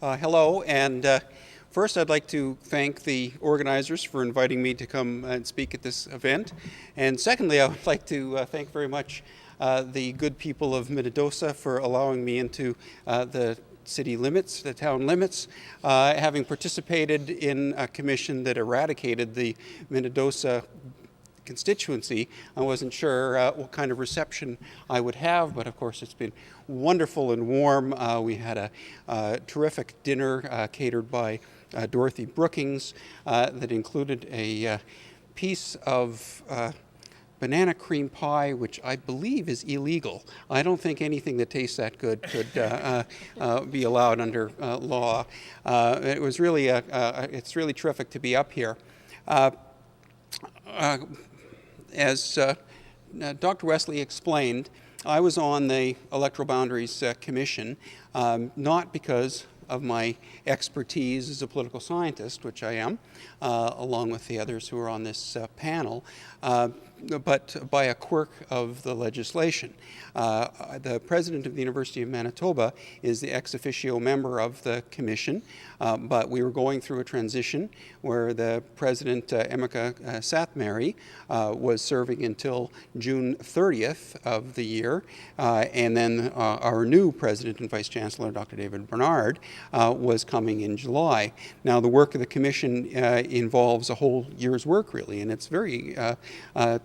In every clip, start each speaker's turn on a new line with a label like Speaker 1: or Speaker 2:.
Speaker 1: Hello, and first I'd like to thank the organizers for inviting me to come and speak at this event. And secondly, I would like to thank very much the good people of Manitoba for allowing me into the city limits, the town limits, having participated in a commission that eradicated the Manitoba constituency. I wasn't sure what kind of reception I would have, but of course it's been wonderful and warm. We had a terrific dinner catered by Dorothy Brookings that included a piece of banana cream pie, which I believe is illegal. I don't think anything that tastes that good could be allowed under law. It was really it's really terrific to be up here. As Dr. Wesley explained, I was on the Electoral Boundaries Commission, not because of my expertise as a political scientist, which I am, along with the others who are on this panel, but by a quirk of the legislation. The president of the University of Manitoba is the ex officio member of the commission, but we were going through a transition where the president, Emeka Sathmary, was serving until June 30th of the year, and then our new president and vice chancellor, Dr. David Bernard, was coming in July. Now, the work of the commission involves a whole year's work, really, and it's very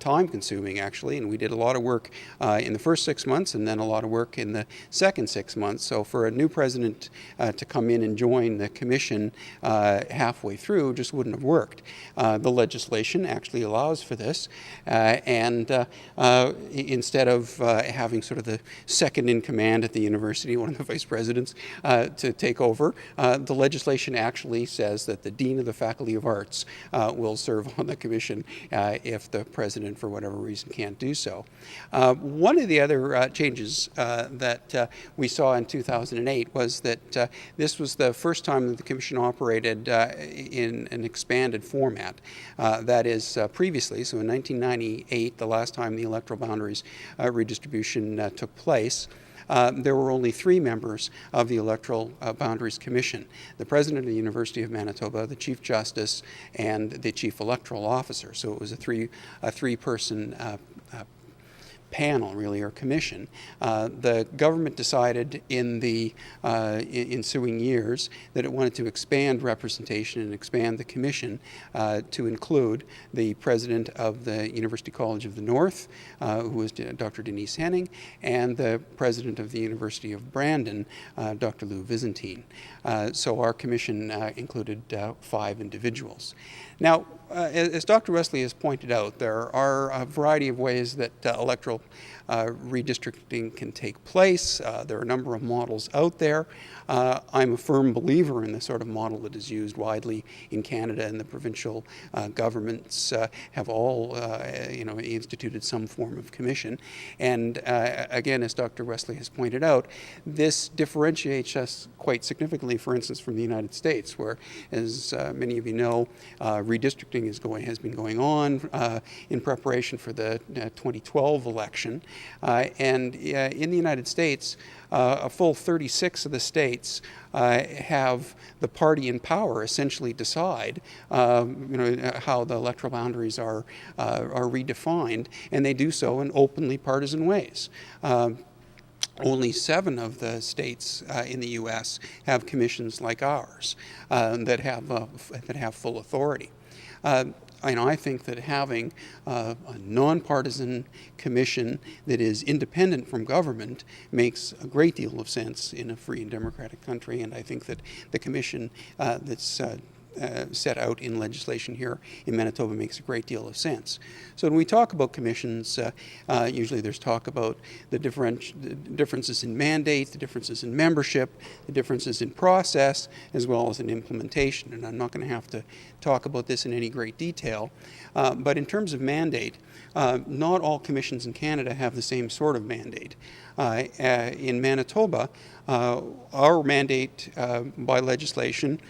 Speaker 1: time-consuming, actually, and we did a lot of work in the first 6 months and then a lot of work in the second 6 months. So for a new president to come in and join the commission halfway through just wouldn't have worked. The legislation actually allows for this, and instead of having sort of the second in command at the university, one of the vice presidents, to take over, the legislation actually says that the dean of the Faculty of Arts will serve on the commission if the president, for whatever reason, can't do so. One of the other changes that we saw in 2008 was that this was the first time that the commission operated in an expanded format. That is, previously, so in 1998, the last time the electoral boundaries redistribution took place, there were only 3 members of the Electoral Boundaries Commission: the president of the University of Manitoba, the chief justice, and the chief electoral officer. So it was a three-person panel, really, or commission. The government decided in the ensuing years that it wanted to expand representation and expand the commission to include the president of the University College of the North, who was Dr. Denise Henning, and the president of the University of Brandon, Dr. Lou Byzantine. So our commission included 5 individuals. Now, as Dr. Wesley has pointed out, there are a variety of ways that electoral redistricting can take place. There are a number of models out there. I'm a firm believer in the sort of model that is used widely in Canada, and the provincial governments have all instituted some form of commission. And again, as Dr. Wesley has pointed out, this differentiates us quite significantly, for instance, from the United States, where, as many of you know, redistricting has been going on in preparation for the 2012 election. And in the United States, a full 36 of the states have the party in power essentially decide how the electoral boundaries are redefined, and they do so in openly partisan ways. Only 7 of the states in the U.S. have commissions like ours that have full authority. I think that having a nonpartisan commission that is independent from government makes a great deal of sense in a free and democratic country, and I think that the commission that's set out in legislation here in Manitoba makes a great deal of sense. So when we talk about commissions, usually there's talk about the differences in mandate, the differences in membership, the differences in process, as well as in implementation. And I'm not going to have to talk about this in any great detail. But in terms of mandate, not all commissions in Canada have the same sort of mandate. In Manitoba, our mandate by legislation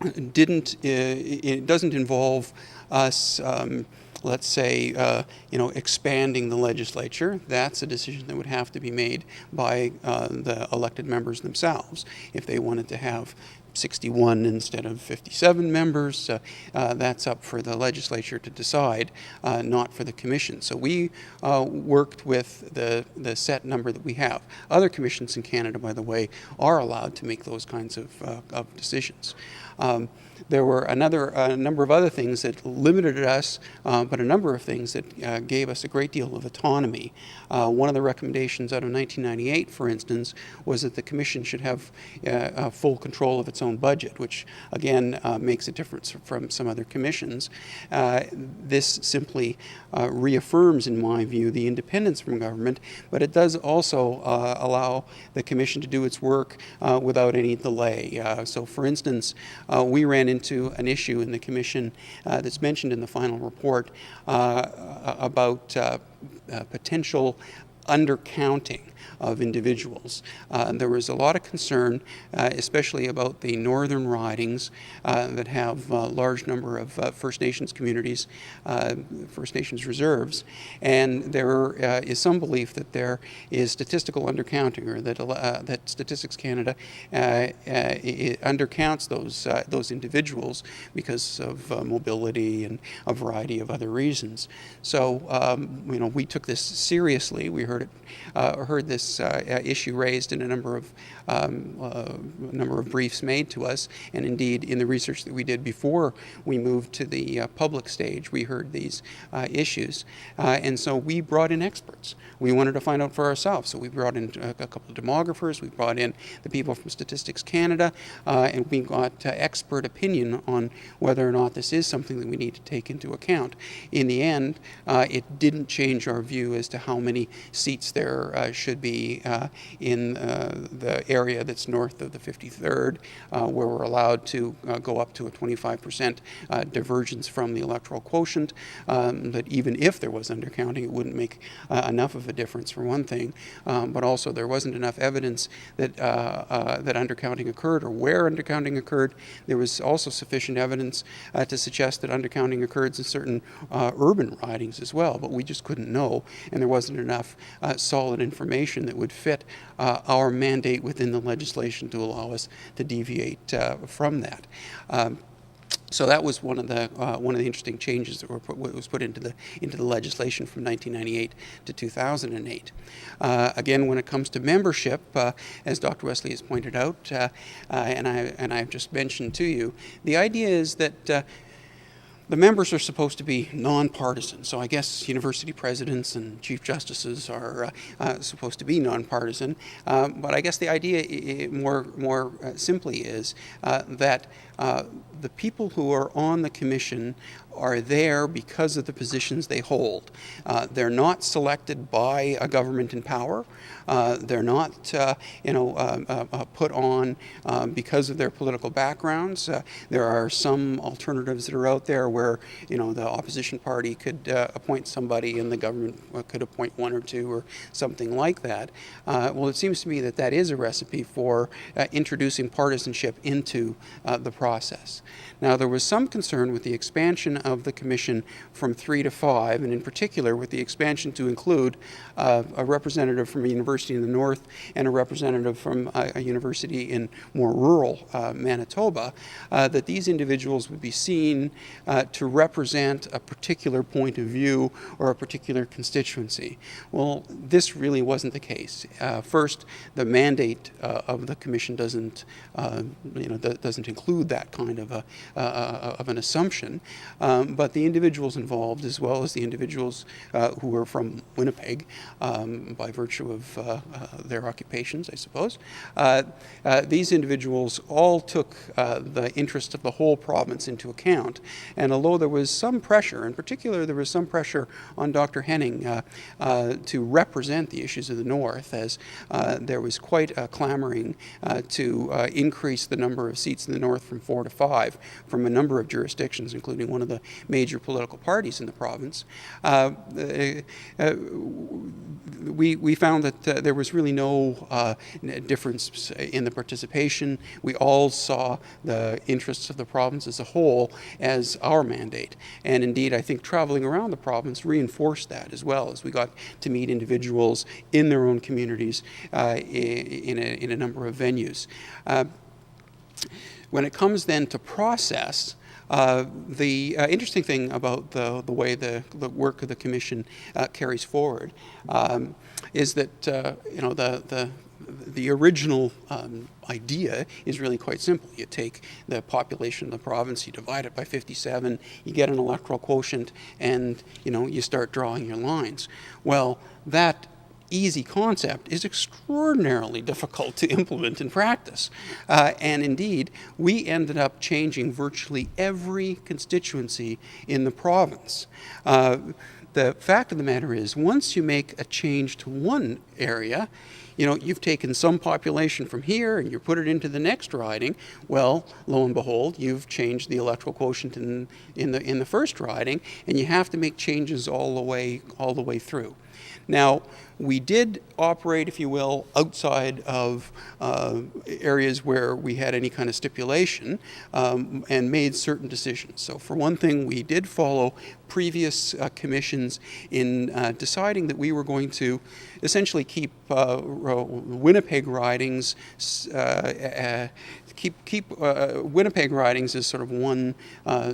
Speaker 1: it doesn't involve us let's say, expanding the legislature, that's a decision that would have to be made by the elected members themselves. If they wanted to have 61 instead of 57 members, that's up for the legislature to decide, not for the commission. So we worked with the set number that we have. Other commissions in Canada, by the way, are allowed to make those kinds of decisions. There were a number of other things that limited us, but a number of things that gave us a great deal of autonomy. One of the recommendations out of 1998, for instance, was that the Commission should have full control of its own budget, which again makes a difference from some other commissions. This simply reaffirms, in my view, the independence from government, but it does also allow the Commission to do its work without any delay. So, for instance, we ran into an issue in the Commission that's mentioned in the final report about potential undercounting of individuals. There was a lot of concern, especially about the northern ridings that have a large number of First Nations communities, First Nations reserves, and there is some belief that there is statistical undercounting, or that Statistics Canada undercounts those individuals because of mobility and a variety of other reasons. So, we took this seriously. We heard this issue raised in a number of briefs made to us, and indeed in the research that we did before we moved to the public stage, we heard these issues, and so we brought in experts. We wanted to find out for ourselves, so we brought in a couple of demographers, we brought in the people from Statistics Canada, and we got expert opinion on whether or not this is something that we need to take into account. In the end, it didn't change our view as to how many seats there should be in the area that's north of the 53rd, where we're allowed to go up to a 25% divergence from the electoral quotient. That even if there was undercounting, it wouldn't make enough of a difference, for one thing, but also there wasn't enough evidence that that undercounting occurred, or where undercounting occurred. There was also sufficient evidence to suggest that undercounting occurred in certain urban ridings as well, but we just couldn't know, and there wasn't enough solid information that would fit our mandate within the legislation to allow us to deviate from that. So that was one of the interesting changes that was put into the legislation from 1998 to 2008. Again, when it comes to membership, as Dr. Wesley has pointed out, and I've just mentioned to you, the idea is that the members are supposed to be nonpartisan. So I guess university presidents and chief justices are supposed to be nonpartisan. But I guess the idea more simply is that the people who are on the commission are there because of the positions they hold. They're not selected by a government in power. They're not, put on because of their political backgrounds. There are some alternatives that are out there where, the opposition party could appoint somebody and the government could appoint one or two or something like that. Well, it seems to me that is a recipe for introducing partisanship into the process. Now, there was some concern with the expansion of the commission from 3 to 5, and in particular with the expansion to include a representative from a university in the north and a representative from a university in more rural Manitoba, that these individuals would be seen to represent a particular point of view or a particular constituency. Well, this really wasn't the case. First, the mandate of the commission doesn't include that kind of an assumption, but the individuals involved, as well as the individuals who are from Winnipeg, by virtue of their occupations, I suppose, these individuals all took the interest of the whole province into account. And although there was some pressure, in particular there was some pressure on Dr. Henning to represent the issues of the North, as there was quite a clamoring to increase the number of seats in the North from 4 to 5 from a number of jurisdictions, including one of the major political parties in the province, we found that there was really no difference in the participation. We all saw the interests of the province as a whole as our mandate. And indeed, I think traveling around the province reinforced that as well, as we got to meet individuals in their own communities in a number of venues. When it comes then to process, the interesting thing about the way the work of the Commission carries forward is that the original idea is really quite simple. You take the population of the province, you divide it by 57, you get an electoral quotient, and you start drawing your lines. Well, that easy concept is extraordinarily difficult to implement in practice. And indeed, we ended up changing virtually every constituency in the province. The fact of the matter is, once you make a change to one area, you've taken some population from here and you put it into the next riding. Well, lo and behold, you've changed the electoral quotient in the first riding, and you have to make changes all the way through. Now, we did operate, if you will, outside of areas where we had any kind of stipulation and made certain decisions. So for one thing, we did follow previous commissions in deciding that we were going to essentially keep Winnipeg ridings keep Winnipeg ridings as sort of one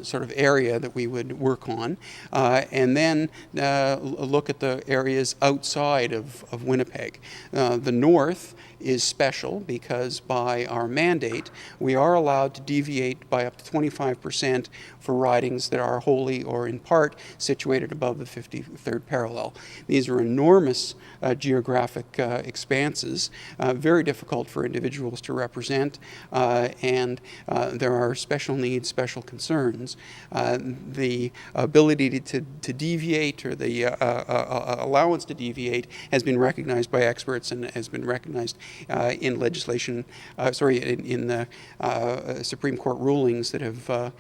Speaker 1: sort of area that we would work on, and then look at the areas outside of Winnipeg. The north is special because by our mandate, we are allowed to deviate by up to 25% for ridings that are wholly or in part situated above the 53rd parallel. These are enormous geographic expanses, very difficult for individuals to represent, and there are special needs, special concerns. The ability to deviate, or the allowance to deviate, has been recognized by experts and has been recognized in legislation, in the Supreme Court rulings that have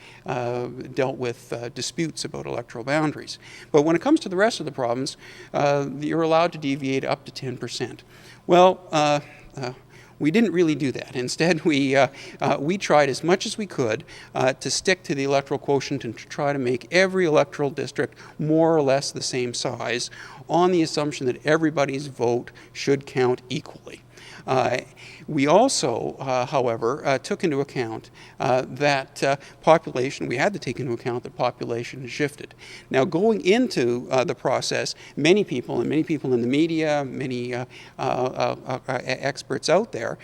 Speaker 1: dealt with disputes about electoral boundaries. But when it comes to the rest of the province, you're allowed to deviate up to 10%. Well, we didn't really do that. Instead, we tried as much as we could to stick to the electoral quotient and to try to make every electoral district more or less the same size, on the assumption that everybody's vote should count equally. We also, however, took into account that population, we had to take into account that population shifted. Now, going into the process, many people in the media, many experts out there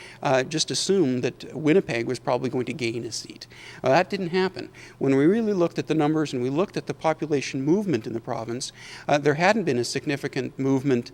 Speaker 1: just assumed that Winnipeg was probably going to gain a seat. That didn't happen. When we really looked at the numbers and we looked at the population movement in the province, there hadn't been a significant movement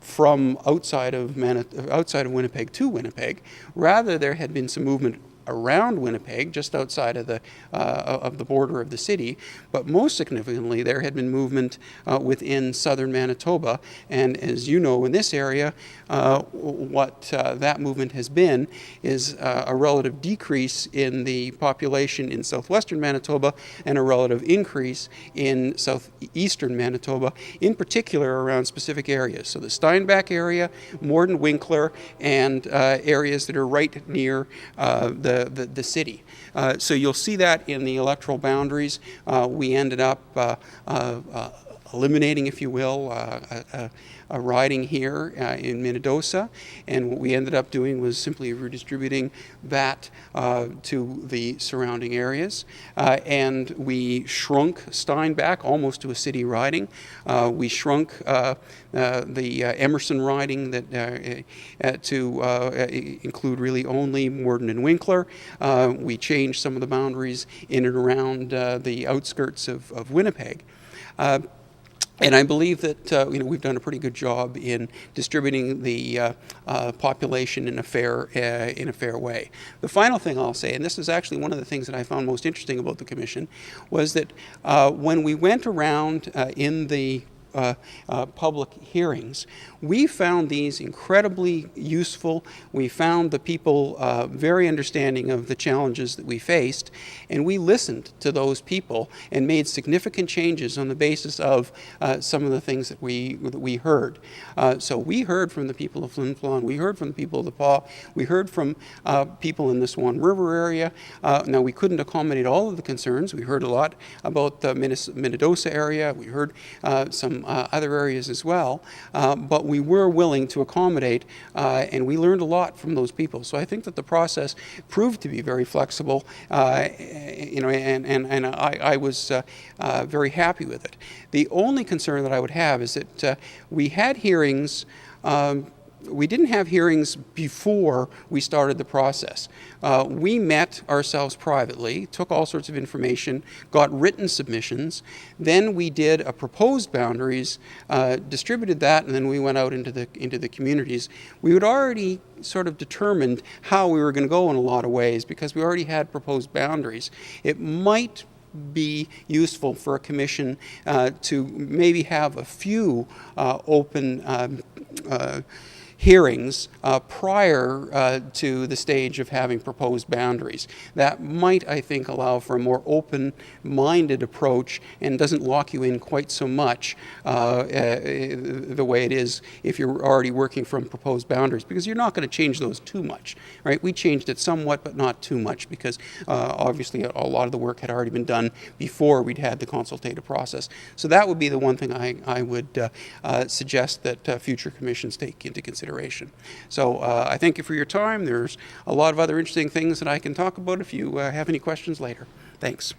Speaker 1: from outside of Winnipeg to Winnipeg. Rather, there had been some movement around Winnipeg, just outside of the border of the city, but most significantly, there had been movement within southern Manitoba. And as you know, in this area, what that movement has been is a relative decrease in the population in southwestern Manitoba and a relative increase in southeastern Manitoba, in particular around specific areas. So the Steinbach area, Morden-Winkler, and areas that are right near the city. So you'll see that in the electoral boundaries. We ended up eliminating, if you will, a riding here in Minnedosa, and what we ended up doing was simply redistributing that to the surrounding areas, and we shrunk Steinbach almost to a city riding. We shrunk the Emerson riding that to include really only Morden and Winkler. We changed some of the boundaries in and around the outskirts of Winnipeg. And I believe that we've done a pretty good job in distributing the population in a fair way. The final thing I'll say, and this is actually one of the things that I found most interesting about the Commission, was that when we went around in the public hearings. We found these incredibly useful. We found the people very understanding of the challenges that we faced, and we listened to those people and made significant changes on the basis of some of the things that we heard. So we heard from the people of Flin Flon, we heard from the people of the Paw, we heard from people in the Swan River area. Now, we couldn't accommodate all of the concerns. We heard a lot about the Manitoba area. We heard some other areas as well, but we were willing to accommodate, and we learned a lot from those people. So I think that the process proved to be very flexible, and I was very happy with it. The only concern that I would have is that we had hearings. We didn't have hearings before we started the process. We met ourselves privately, took all sorts of information, got written submissions, then we did a proposed boundaries, distributed that, and then we went out into the communities. We had already sort of determined how we were going to go in a lot of ways because we already had proposed boundaries. It might be useful for a commission to maybe have a few open hearings prior to the stage of having proposed boundaries. That might, I think, allow for a more open-minded approach and doesn't lock you in quite so much the way it is if you're already working from proposed boundaries, because you're not going to change those too much, right? We changed it somewhat, but not too much, because obviously a lot of the work had already been done before we'd had the consultative process. So that would be the one thing I would suggest that future commissions take into consideration. So I thank you for your time. There's a lot of other interesting things that I can talk about if you have any questions later. Thanks.